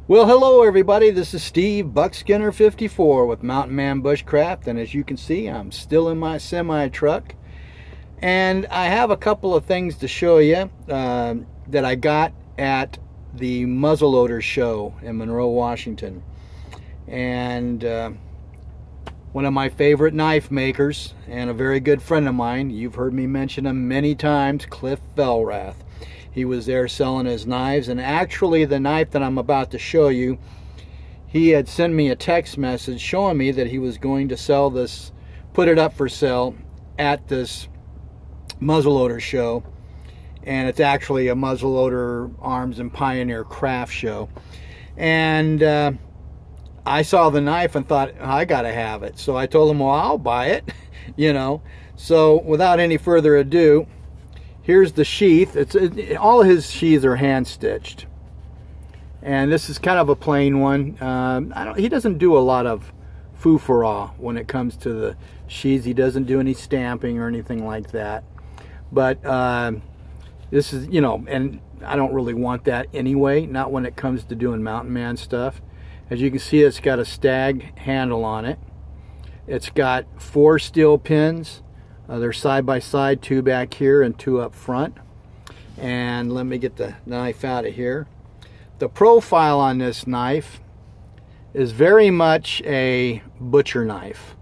Well, hello everybody, this is Steve Buckskinner54 with Man Bushcraft, and as you can see, I'm still in my semi-truck, and I have a couple of things to show you that I got at the muzzleloader show in Monroe, Washington. And one of my favorite knife makers and a very good friend of mine, you've heard me mention him many times, Cliff Fellrath. He was there selling his knives, and actually the knife that I'm about to show you, he had sent me a text message showing me that he was going to sell this, put it up for sale at this muzzleloader show. And it's actually a muzzleloader arms and pioneer craft show. And I saw the knife and thought, I gotta have it. So I told him, well, I'll buy it, you know. So without any further ado, here's the sheath. All of his sheaths are hand stitched, and this is kind of a plain one. He doesn't do a lot of foo-for-ah when it comes to the sheaths. He doesn't do any stamping or anything like that. But this is, you know, and I don't really want that anyway, not when it comes to doing mountain man stuff. As you can see, it's got a stag handle on it. It's got 4 steel pins. They're side by side, 2 back here and 2 up front. And let me get the knife out of here. The profile on this knife is very much a butcher knife.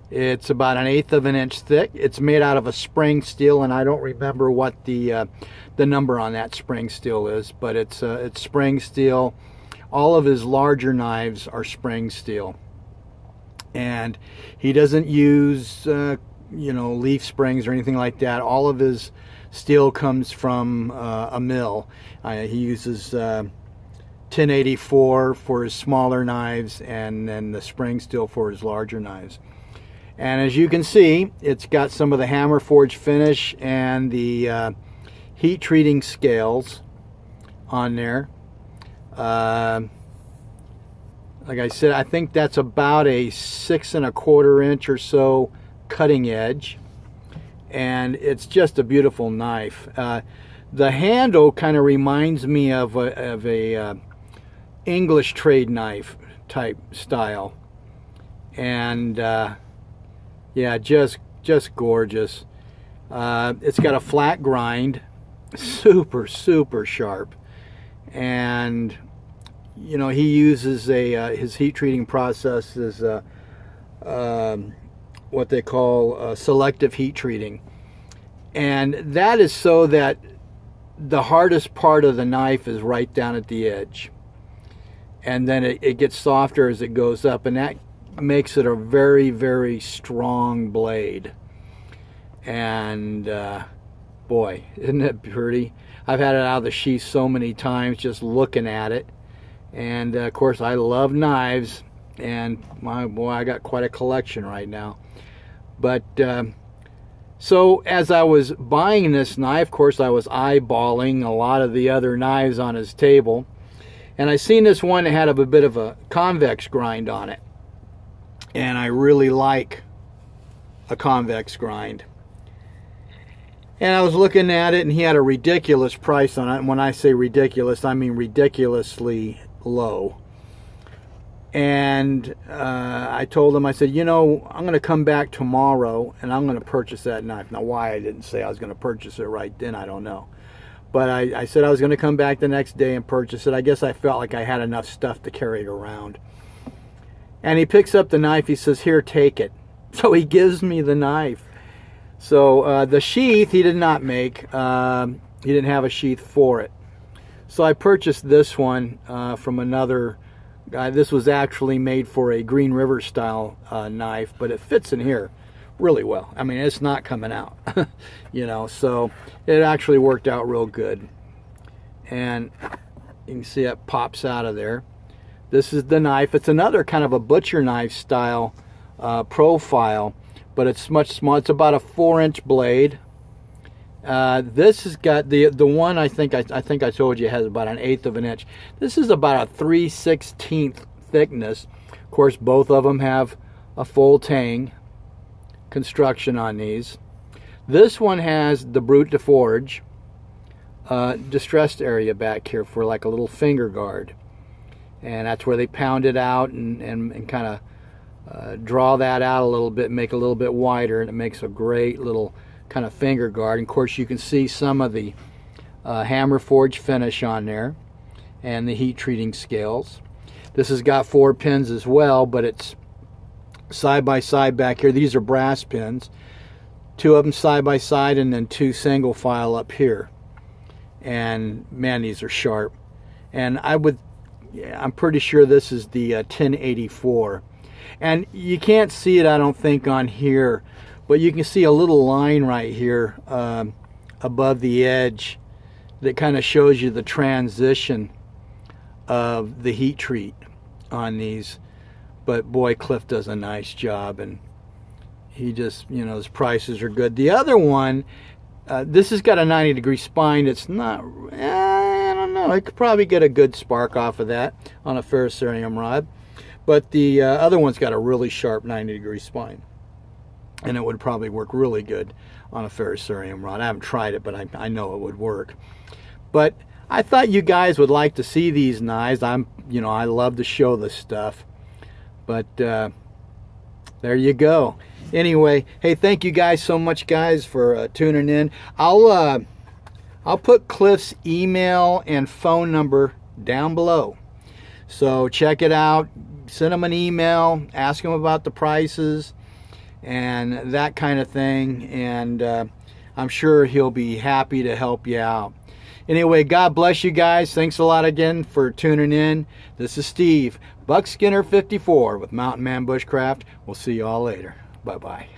It's about 1/8 of an inch thick. It's made out of a spring steel, and I don't remember what the number on that spring steel is, but it's spring steel. All of his larger knives are spring steel, and he doesn't use you know, leaf springs or anything like that. All of his steel comes from a mill. He uses 1084 for his smaller knives, and then the spring steel for his larger knives. And as you can see, it's got some of the hammer forge finish and the heat treating scales on there. Like I said, I think that's about a 6 1/4 inch or so cutting edge, and it's just a beautiful knife. The handle kind of reminds me of a English trade knife type style, and yeah, just gorgeous. It's got a flat grind, super sharp, and you know, he uses his heat treating process is what they call selective heat treating, and that is so that the hardest part of the knife is right down at the edge, and then it gets softer as it goes up, and that makes it a very strong blade. And boy, isn't it pretty? I've had it out of the sheath so many times just looking at it, and of course I love knives, and my boy, I got quite a collection right now. But so as I was buying this knife, of course I was eyeballing a lot of the other knives on his table, and I seen this one that had a bit of a convex grind on it, and I really like a convex grind. And I was looking at it, and he had a ridiculous price on it. And when I say ridiculous, I mean ridiculously low. And I told him, I said, you know, I'm going to come back tomorrow and I'm going to purchase that knife. Now, why I didn't say I was going to purchase it right then, I don't know. But I said I was going to come back the next day and purchase it. I guess I felt like I had enough stuff to carry it around. And he picks up the knife. He says, here, take it. So he gives me the knife. So the sheath he did not make. He didn't have a sheath for it. So I purchased this one from another guy. This was actually made for a Green River style knife, but it fits in here really well. I mean, it's not coming out, you know, so it actually worked out real good. And you can see it pops out of there. This is the knife. It's another kind of a butcher knife style profile, but it's much smaller. It's about a 4-inch blade. This has got the one I think I told you has about 1/8 of an inch. This is about a 3/16 thickness. Of course, both of them have a full tang construction on these. This one has the brute de forge distressed area back here for like a little finger guard. and that's where they pound it out and kind of draw that out a little bit, make it a little bit wider, and it makes a great little kind of finger guard. And of course you can see some of the hammer forge finish on there and the heat treating scales. This has got 4 pins as well, but it's side by side back here. These are brass pins, 2 of them side by side, and then 2 single file up here. And man, these are sharp. And I'm pretty sure this is the 1084. And you can't see it, I don't think, on here, but you can see a little line right here above the edge that kind of shows you the transition of the heat treat on these. But boy, Cliff does a nice job, and he just, you know, his prices are good. The other one, this has got a 90-degree spine. It's not, I don't know, I could probably get a good spark off of that on a ferrocerium rod. But the other one's got a really sharp 90-degree spine, and it would probably work really good on a ferrocerium rod. I haven't tried it, but I know it would work. But I thought you guys would like to see these knives. You know, I love to show this stuff. But there you go. Anyway, hey, thank you guys so much, guys, for tuning in. I'll put Cliff's email and phone number down below, so check it out. Send him an email, ask him about the prices and that kind of thing, and I'm sure he'll be happy to help you out. Anyway, God bless you guys. Thanks a lot again for tuning in. This is Steve, Buckskinner 54 with Mountain Man Bushcraft. We'll see you all later. Bye-bye.